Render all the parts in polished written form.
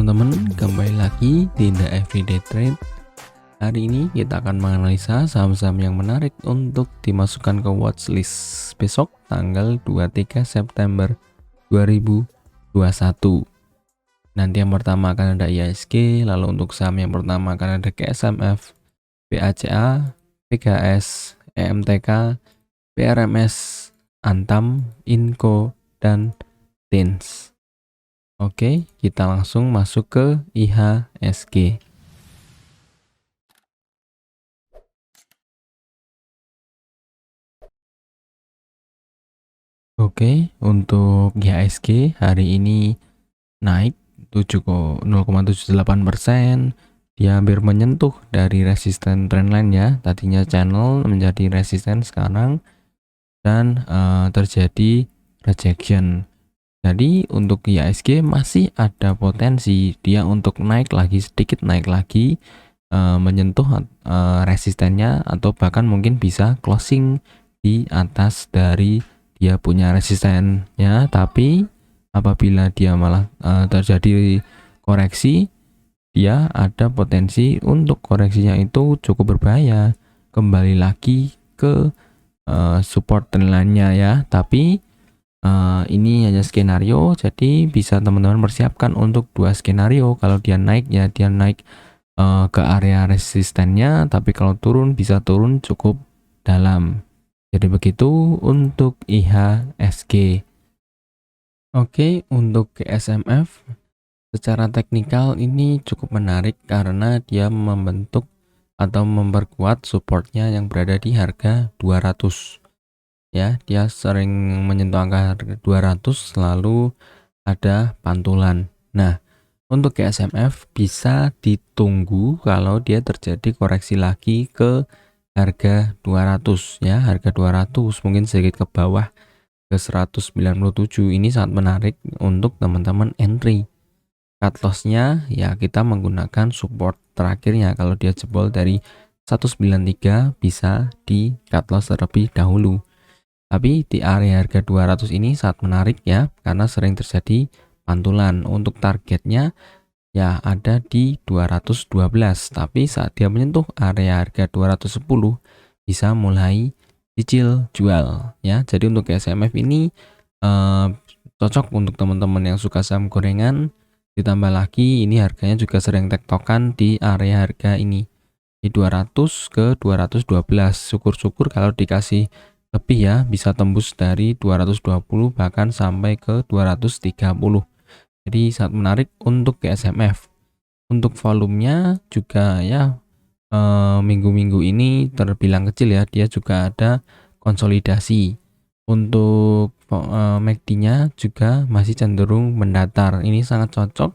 teman-teman, kembali lagi di The Everyday Trade. Hari ini kita akan menganalisa saham-saham yang menarik untuk dimasukkan ke watchlist besok tanggal 23 September 2021. Nanti yang pertama akan ada IHSG, lalu untuk saham yang pertama akan ada KSMF, BACA, PGS, EMTK, PRMS, Antam, Inco, dan TINS. Oke, kita langsung masuk ke IHSG. Oke, untuk IHSG hari ini naik 0,78%. Dia hampir menyentuh dari resisten trendline ya. Tadinya channel menjadi resisten sekarang dan terjadi rejection. Jadi untuk IHSG masih ada potensi dia untuk naik lagi, sedikit naik lagi, menyentuh resistennya atau bahkan mungkin bisa closing di atas dari dia punya resistennya. Tapi apabila dia malah terjadi koreksi, dia ada potensi untuk koreksinya itu cukup berbahaya, kembali lagi ke support trendline-nya ya. Tapi ini hanya skenario, jadi bisa teman-teman persiapkan untuk dua skenario. Kalau dia naik ya dia naik ke area resistennya, tapi kalau turun bisa turun cukup dalam. Jadi begitu untuk IHSG. Oke, untuk KSMF secara teknikal ini cukup menarik karena dia membentuk atau memperkuat supportnya yang berada di harga 200. Ya, dia sering menyentuh angka 200 lalu ada pantulan. Nah, untuk KSMF bisa ditunggu kalau dia terjadi koreksi lagi ke harga 200 ya, harga 200 mungkin sedikit ke bawah ke 197. Ini sangat menarik untuk teman-teman entry. Cut loss-nya ya kita menggunakan support terakhirnya. Kalau dia jebol dari 193 bisa di cut loss terlebih dahulu. Tapi di area harga 200 ini sangat menarik ya, karena sering terjadi pantulan. Untuk targetnya ya ada di 212, tapi saat dia menyentuh area harga 210 bisa mulai cicil jual ya. Jadi untuk KSMF ini cocok untuk teman-teman yang suka saham gorengan. Ditambah lagi ini harganya juga sering tektokan di area harga ini di 200 ke 212. Syukur-syukur kalau dikasih lebih ya, bisa tembus dari 220 bahkan sampai ke 230. Jadi sangat menarik untuk KSMF. Untuk volumenya juga ya minggu-minggu ini terbilang kecil ya, dia juga ada konsolidasi. Untuk MACD-nya juga masih cenderung mendatar. Ini sangat cocok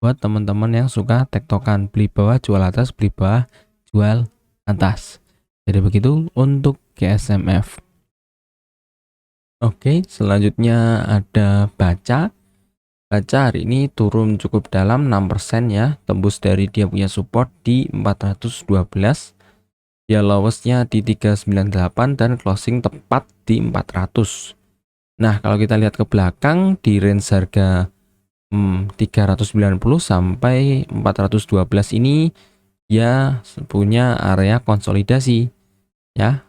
buat teman-teman yang suka tektokan, beli bawah jual atas, beli bawah jual atas. Jadi begitu untuk KSMF. Oke, selanjutnya ada Baca. Baca hari ini turun cukup dalam 6% ya, tembus dari dia punya support di 412. Dia lowestnya di 398 dan closing tepat di 400. Nah, kalau kita lihat ke belakang di range harga 390 sampai 412 ini dia punya area konsolidasi ya.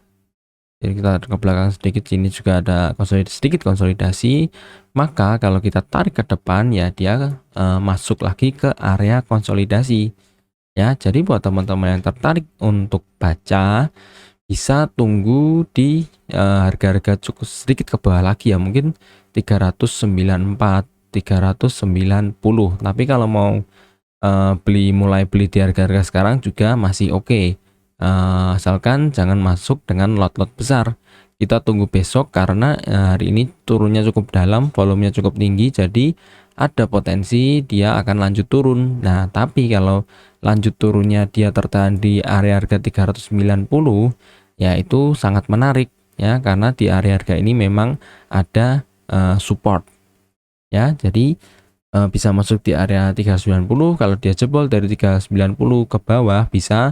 Jadi kita ke belakang sedikit, sini juga ada sedikit konsolidasi. Maka kalau kita tarik ke depan ya dia masuk lagi ke area konsolidasi ya. Jadi buat teman-teman yang tertarik untuk Baca bisa tunggu di harga-harga cukup sedikit ke bawah lagi ya, mungkin 394, 390. Tapi kalau mau mulai beli di harga-harga sekarang juga masih oke. Asalkan jangan masuk dengan lot-lot besar. Kita tunggu besok karena hari ini turunnya cukup dalam, volumenya cukup tinggi, jadi ada potensi dia akan lanjut turun. Nah, tapi kalau lanjut turunnya dia tertahan di area harga 390, ya itu sangat menarik ya, karena di area harga ini memang ada support ya. Jadi bisa masuk di area 390. Kalau dia jebol dari 390 ke bawah bisa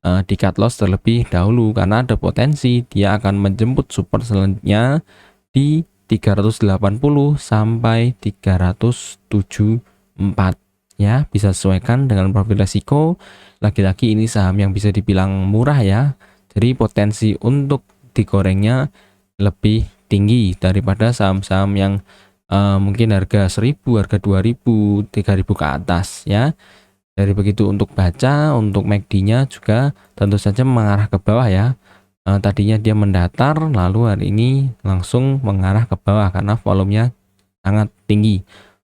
di cut loss terlebih dahulu karena ada potensi dia akan menjemput support selanjutnya di 380 sampai 374. ya, bisa sesuaikan dengan profil resiko. Lagi-lagi ini saham yang bisa dibilang murah ya, jadi potensi untuk digorengnya lebih tinggi daripada saham-saham yang mungkin harga 1000, harga 2000, 3000 ke atas ya. Dari begitu untuk baca, untuk MACD-nya juga tentu saja mengarah ke bawah ya. Tadinya dia mendatar, lalu hari ini langsung mengarah ke bawah karena volumenya sangat tinggi.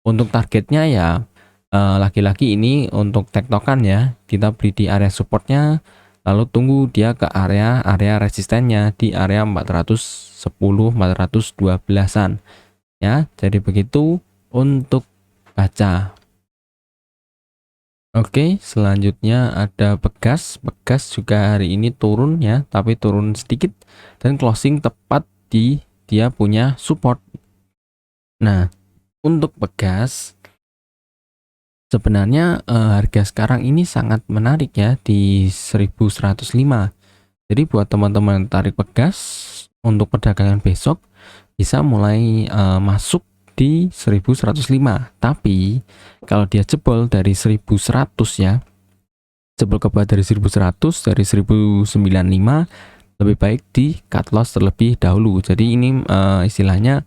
Untuk targetnya ya lagi-lagi ini untuk tektokan ya, kita beli di area supportnya, lalu tunggu dia ke area resistennya di area 410, 412-an ya. Jadi begitu untuk baca. Oke, selanjutnya ada Pegas. Pegas juga hari ini turun ya, tapi turun sedikit dan closing tepat di dia punya support. Nah, untuk Pegas sebenarnya harga sekarang ini sangat menarik ya di 1105. Jadi buat teman-teman yang tarik Pegas untuk perdagangan besok bisa mulai masuk di 1105. Tapi kalau dia jebol dari 1100 ya, jebol ke bawah dari 1100, dari 1095, lebih baik di cut loss terlebih dahulu. Jadi ini istilahnya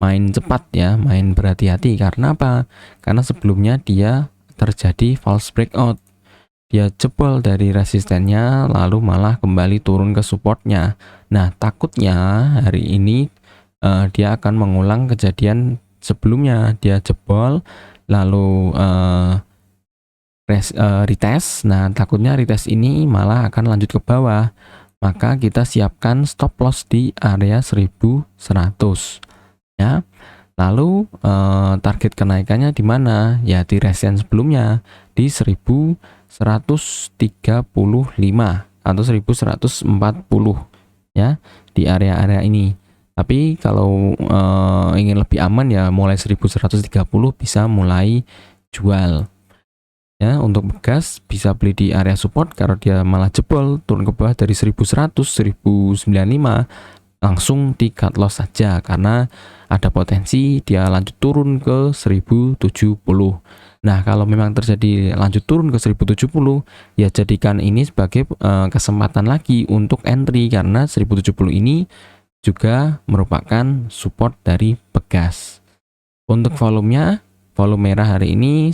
main cepat ya, main berhati-hati. Karena apa? Karena sebelumnya dia terjadi false breakout. Dia jebol dari resistennya, lalu malah kembali turun ke supportnya. Nah, takutnya hari ini dia akan mengulang kejadian sebelumnya. Dia jebol, lalu retest. Nah, takutnya retest ini malah akan lanjut ke bawah. Maka kita siapkan stop loss di area 1100 ya. Lalu target kenaikannya di mana? Ya di resistance sebelumnya di 1135 atau 1140 ya, di area-area ini. Tapi kalau ingin lebih aman ya mulai 1130 bisa mulai jual. Ya, untuk Pegas bisa beli di area support. Kalau dia malah jebol turun ke bawah dari 1100, 1095, langsung di cut loss saja karena ada potensi dia lanjut turun ke 1070. Nah, kalau memang terjadi lanjut turun ke 1070, ya jadikan ini sebagai kesempatan lagi untuk entry karena 1070 ini juga merupakan support dari Pegas. Untuk volumenya, volume merah hari ini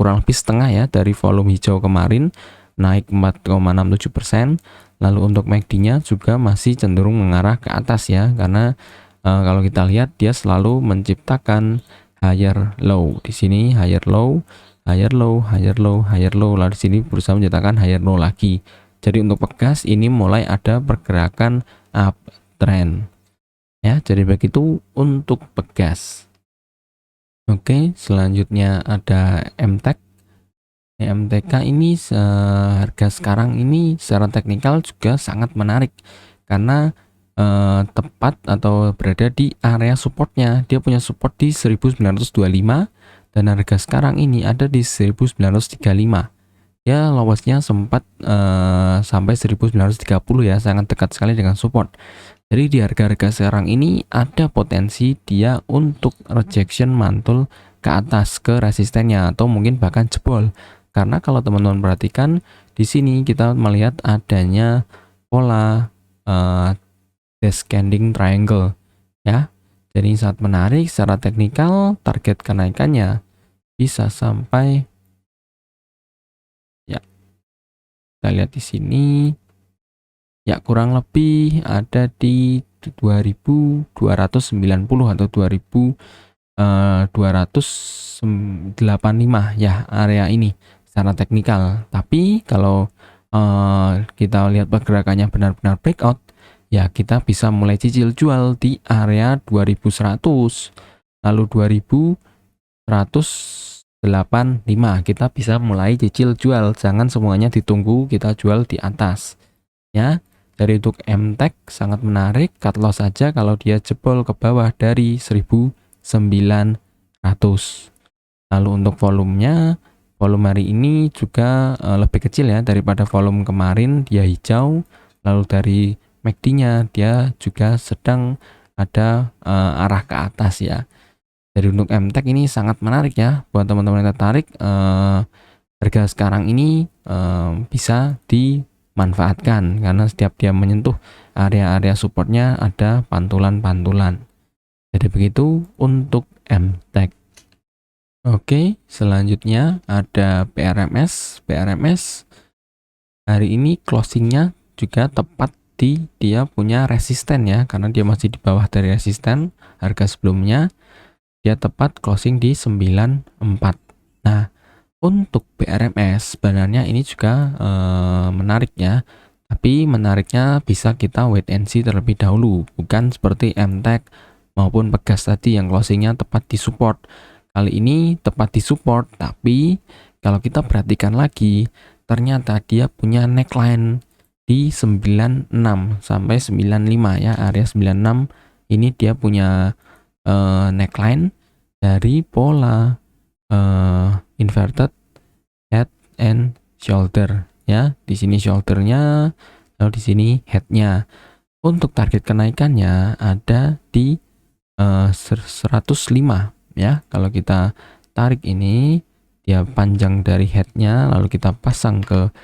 kurang lebih setengah ya dari volume hijau kemarin, naik 4,67%. Lalu untuk MACD-nya juga masih cenderung mengarah ke atas ya, karena kalau kita lihat dia selalu menciptakan higher low. Di sini higher low, higher low, higher low, higher low. Lalu di sini berusaha menciptakan higher low lagi. Jadi untuk Pegas ini mulai ada pergerakan uptrend. Ya, jadi begitu untuk Pegas. Oke, selanjutnya ada MTEK. MTK ini harga sekarang ini secara teknikal juga sangat menarik karena tepat atau berada di area supportnya. Dia punya support di 1925 dan harga sekarang ini ada di 1935. Ya, lowesnya sempat sampai 1930 ya, sangat dekat sekali dengan support. Jadi di harga-harga sekarang ini ada potensi dia untuk rejection mantul ke atas ke resistennya atau mungkin bahkan jebol. Karena kalau teman-teman perhatikan di sini kita melihat adanya pola descending triangle ya. Jadi sangat menarik secara teknikal, target kenaikannya bisa sampai ya. Kita lihat di sini. Ya, kurang lebih ada di 2290 atau 2285 ya area ini secara teknikal. Tapi kalau kita lihat pergerakannya benar-benar breakout, ya kita bisa mulai cicil jual di area 2100, lalu 2185 kita bisa mulai cicil jual. Jangan semuanya ditunggu kita jual di atas ya. Dari untuk MTEK sangat menarik, cut loss saja kalau dia jebol ke bawah dari 1900. Lalu untuk volumenya, volume hari ini juga lebih kecil ya daripada volume kemarin, dia hijau. Lalu dari MACD-nya dia juga sedang ada arah ke atas ya. Jadi untuk MTech ini sangat menarik ya buat teman-teman yang tertarik. Harga sekarang ini bisa dimanfaatkan karena setiap dia menyentuh area-area supportnya ada pantulan-pantulan. Jadi begitu untuk MTech. Oke, selanjutnya ada PRMS. PRMS hari ini closingnya juga tepat di dia punya resisten ya, karena dia masih di bawah dari resisten harga sebelumnya. Dia tepat closing di 94. Nah, untuk PRMS sebenarnya ini juga menarik ya. Tapi menariknya bisa kita wait and see terlebih dahulu, bukan seperti MTech maupun Pegas tadi yang closingnya tepat di support. Kali ini tepat di support, tapi kalau kita perhatikan lagi, ternyata dia punya neckline di 96 sampai 95 ya, area 96 ini dia punya neckline dari pola inverted head and shoulder ya. Di sini shouldernya, lalu di sini headnya. Untuk target kenaikannya ada di 105 ya. Kalau kita tarik ini, dia panjang dari headnya, lalu kita pasang ke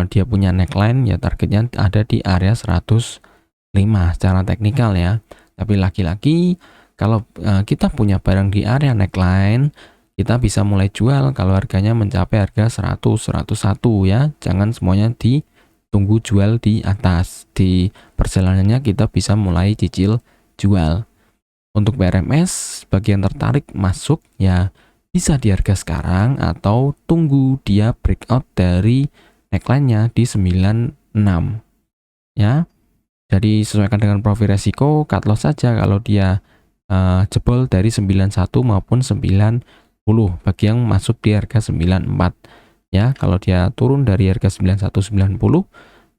dia punya neckline ya, targetnya ada di area 105 secara teknikal ya. Tapi lagi-lagi kalau kita punya barang di area neckline, kita bisa mulai jual kalau harganya mencapai harga 100, 101 ya. Jangan semuanya ditunggu jual di atas. Di perjalanannya kita bisa mulai cicil jual. Untuk PRMS, bagi yang tertarik masuk ya bisa di harga sekarang atau tunggu dia breakout dari neckline-nya di 96 ya. Jadi sesuaikan dengan profil resiko, cut loss saja kalau dia jebol dari 91 maupun 90 bagi yang masuk di harga 94 ya. Kalau dia turun dari harga 91 90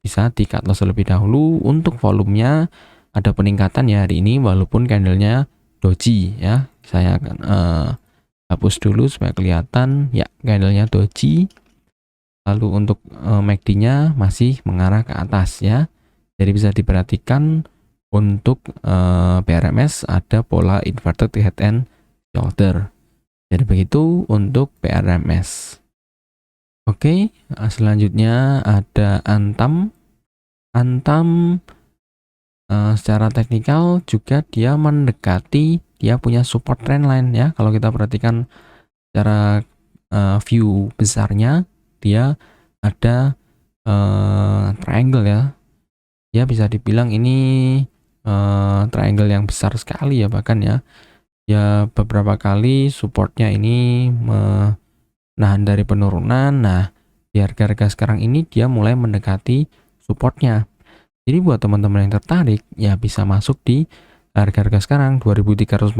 bisa di cut loss terlebih dahulu. Untuk volumenya ada peningkatan ya hari ini walaupun candlenya doji ya. Saya akan hapus dulu supaya kelihatan ya, candlenya doji. Lalu untuk MACD-nya masih mengarah ke atas ya. Jadi bisa diperhatikan untuk PRMS ada pola inverted head and shoulder. Jadi begitu untuk PRMS. Oke, selanjutnya ada Antam. Antam secara teknikal juga dia mendekati, dia punya support trendline ya. Kalau kita perhatikan secara view besarnya, dia ada triangle ya. Ya bisa dibilang ini triangle yang besar sekali ya bahkan ya. Ya beberapa kali supportnya ini menahan dari penurunan. Nah di harga-harga sekarang ini dia mulai mendekati supportnya. Jadi buat teman-teman yang tertarik ya bisa masuk di harga-harga sekarang 2340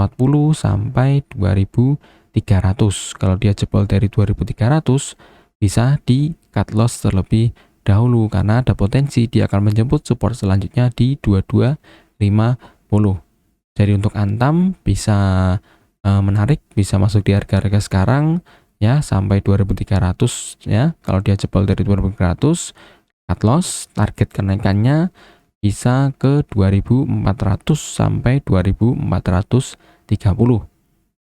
sampai 2300. Kalau dia jebol dari 2300 bisa di cut loss terlebih dahulu karena ada potensi dia akan menjemput support selanjutnya di 2250. Jadi untuk Antam bisa menarik, bisa masuk di harga-harga sekarang ya sampai 2300 ya. Kalau dia jebol dari 2300, cut loss, target kenaikannya bisa ke 2400 sampai 2430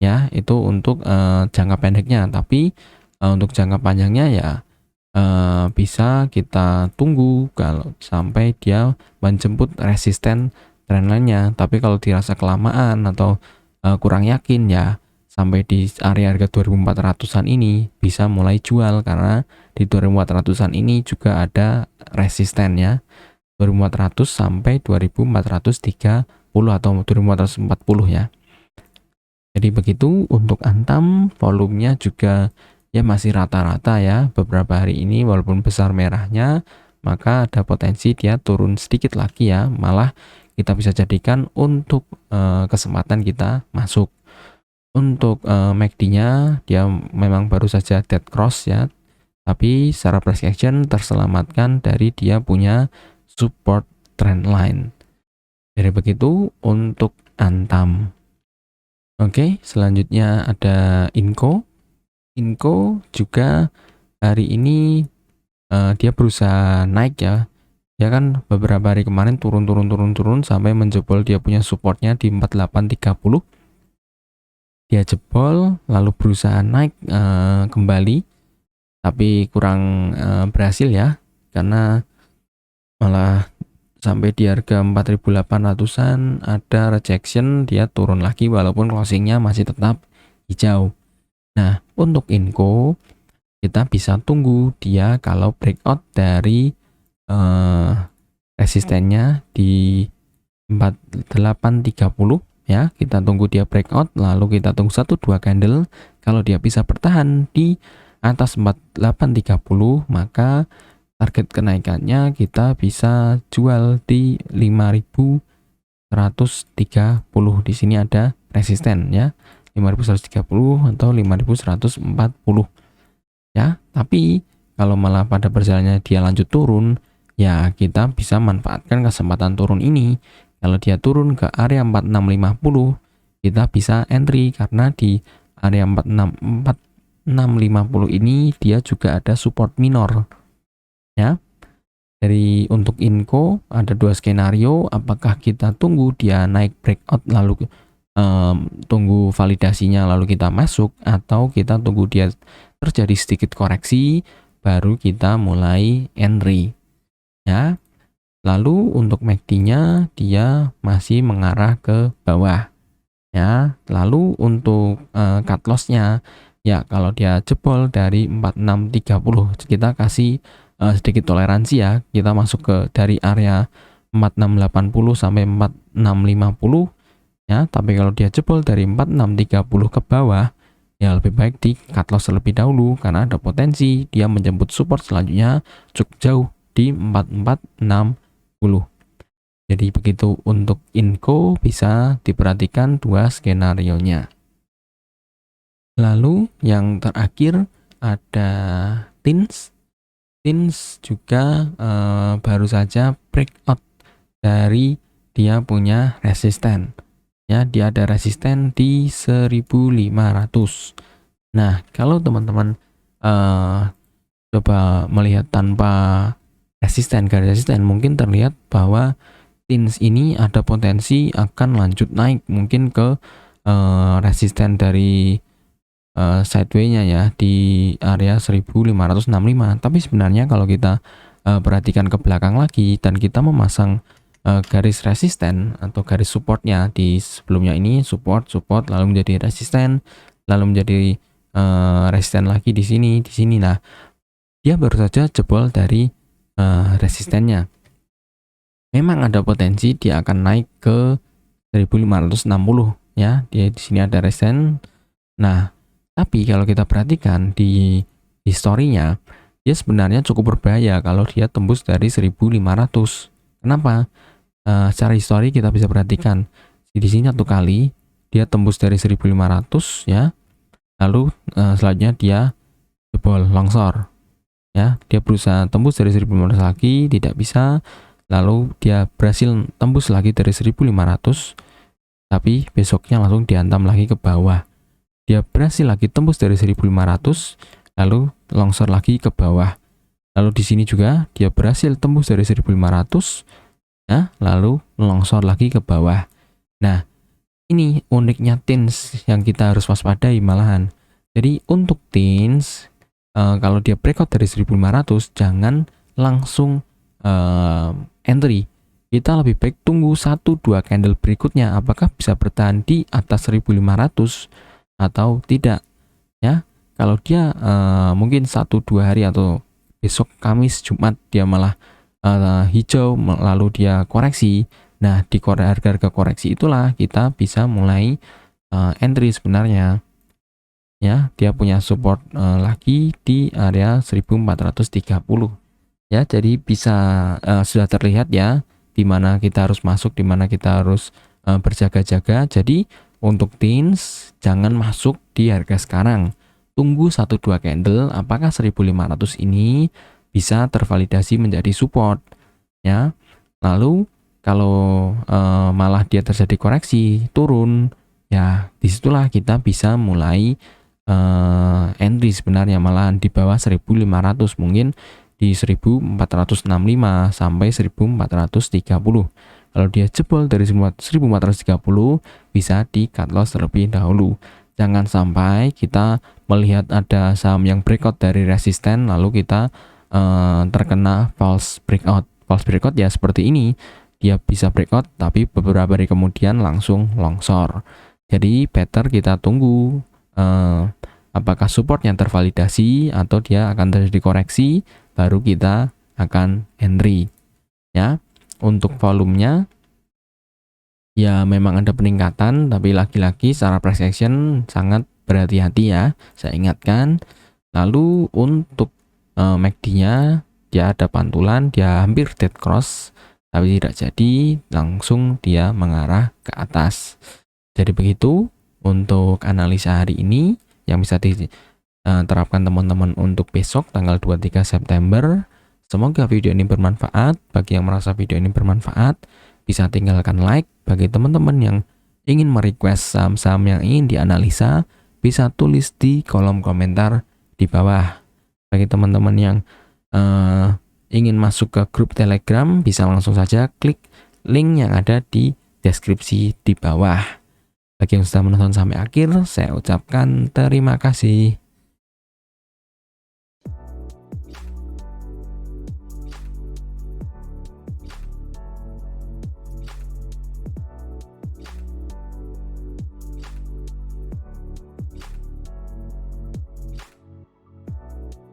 ya. Itu untuk jangka pendeknya, tapi untuk jangka panjangnya ya bisa kita tunggu kalau sampai dia menjemput resisten trendline-nya. Tapi kalau dirasa kelamaan atau kurang yakin ya sampai di area harga 2400-an ini bisa mulai jual karena di 2400-an ini juga ada resisten ya. 2400 sampai 2430 atau 2440 ya. Jadi begitu untuk Antam, volumenya juga ya masih rata-rata ya beberapa hari ini, walaupun besar merahnya maka ada potensi dia turun sedikit lagi ya, malah kita bisa jadikan untuk kesempatan kita masuk. Untuk MACD-nya dia memang baru saja dead cross ya, tapi secara price action terselamatkan dari dia punya support trend line. Jadi begitu untuk Antam. Oke, selanjutnya ada Inco. Inco juga hari ini dia berusaha naik ya. Dia kan beberapa hari kemarin turun sampai menjebol dia punya supportnya di 4830. dia jebol lalu berusaha naik kembali, tapi kurang berhasil ya, karena malah sampai di harga 4.800-an ada rejection, dia turun lagi walaupun closingnya masih tetap hijau. Nah, untuk Inco kita bisa tunggu dia kalau breakout dari resistennya di 4830 ya, kita tunggu dia breakout, lalu kita tunggu 1-2 candle. Kalau dia bisa bertahan di atas 4830, maka target kenaikannya kita bisa jual di 5130. Di sini ada resisten ya, 5130 atau 5140 ya. Tapi kalau malah pada perjalanannya dia lanjut turun, ya kita bisa manfaatkan kesempatan turun ini. Kalau dia turun ke area 4650, kita bisa entry, karena di area 4650 ini dia juga ada support minor ya. Dari untuk Inco ada 2 skenario, apakah kita tunggu dia naik breakout lalu tunggu validasinya lalu kita masuk, atau kita tunggu dia terjadi sedikit koreksi baru kita mulai entry ya. Lalu untuk MACD-nya dia masih mengarah ke bawah ya. Lalu untuk cut loss-nya ya, kalau dia jebol dari 4630, kita kasih sedikit toleransi ya, kita masuk ke dari area 4680 sampai 4650 ya. Tapi kalau dia jebol dari 4630 ke bawah, ya lebih baik di cut loss terlebih dahulu, karena ada potensi dia menjemput support selanjutnya cukup jauh di 4460. Jadi begitu untuk Inco, bisa diperhatikan 2 skenario-nya. Lalu yang terakhir ada TINS. TINS juga baru saja breakout dari dia punya resisten ya, dia ada resisten di 1500. Nah, kalau teman-teman coba melihat tanpa resisten, garis resisten, mungkin terlihat bahwa TINS ini ada potensi akan lanjut naik mungkin ke resisten dari sideway-nya ya di area 1565. Tapi sebenarnya kalau kita perhatikan ke belakang lagi dan kita memasang garis resisten atau garis supportnya di sebelumnya, ini support lalu menjadi resisten, lalu menjadi resisten lagi di sini. Nah, dia baru saja jebol dari resistennya. Memang ada potensi dia akan naik ke 1560 ya. Dia di sini ada resisten. Nah, tapi kalau kita perhatikan di historinya, dia sebenarnya cukup berbahaya kalau dia tembus dari 1500. Kenapa? Secara histori kita bisa perhatikan di sini 1 kali dia tembus dari 1500 ya. Lalu selanjutnya dia jebol longsor ya. Dia berusaha tembus dari 1500 lagi, tidak bisa. Lalu dia berhasil tembus lagi dari 1500, tapi besoknya langsung dihantam lagi ke bawah. Dia berhasil lagi tembus dari 1500, lalu longsor lagi ke bawah. Lalu di sini juga dia berhasil tembus dari 1500 ya, lalu longsor lagi ke bawah. Nah, ini uniknya TINS yang kita harus waspadai malahan. Jadi untuk TINS kalau dia breakout dari 1500, jangan langsung entry. Kita lebih baik tunggu 1-2 candle berikutnya, apakah bisa bertahan di atas 1500 atau tidak ya. Kalau dia mungkin 1-2 hari atau besok Kamis Jumat dia malah hijau lalu dia koreksi, nah di harga koreksi itulah kita bisa mulai entry sebenarnya ya. Dia punya support lagi di area 1430 ya. Jadi bisa sudah terlihat ya di mana kita harus masuk, di mana kita harus berjaga-jaga. Jadi untuk TINS jangan masuk di harga sekarang, tunggu 1-2 candle apakah 1500 ini bisa tervalidasi menjadi support ya. Lalu kalau malah dia terjadi koreksi turun ya, disitulah kita bisa mulai entry sebenarnya, malahan di bawah 1500, mungkin di 1465 sampai 1430. Kalau dia jebol dari 1430 bisa di cut loss terlebih dahulu. Jangan sampai kita melihat ada saham yang breakout dari resisten lalu kita terkena false breakout. False breakout ya seperti ini. Dia bisa breakout tapi beberapa hari kemudian langsung longsor. Jadi better kita tunggu apakah support yang tervalidasi atau dia akan terjadi koreksi, baru kita akan entry. Ya, untuk volumenya ya memang ada peningkatan, tapi lagi-lagi secara price action sangat berhati-hati ya, saya ingatkan. Lalu untuk MACD-nya dia ada pantulan, dia hampir dead cross, tapi tidak jadi, langsung dia mengarah ke atas. Jadi begitu untuk analisa hari ini yang bisa diterapkan teman-teman untuk besok tanggal 23 September. Semoga video ini bermanfaat. Bagi yang merasa video ini bermanfaat, bisa tinggalkan like. Bagi teman-teman yang ingin merequest saham-saham yang ingin dianalisa, bisa tulis di kolom komentar di bawah. Bagi teman-teman yang ingin masuk ke grup Telegram, bisa langsung saja klik link yang ada di deskripsi di bawah. Bagi yang sudah menonton sampai akhir, saya ucapkan terima kasih.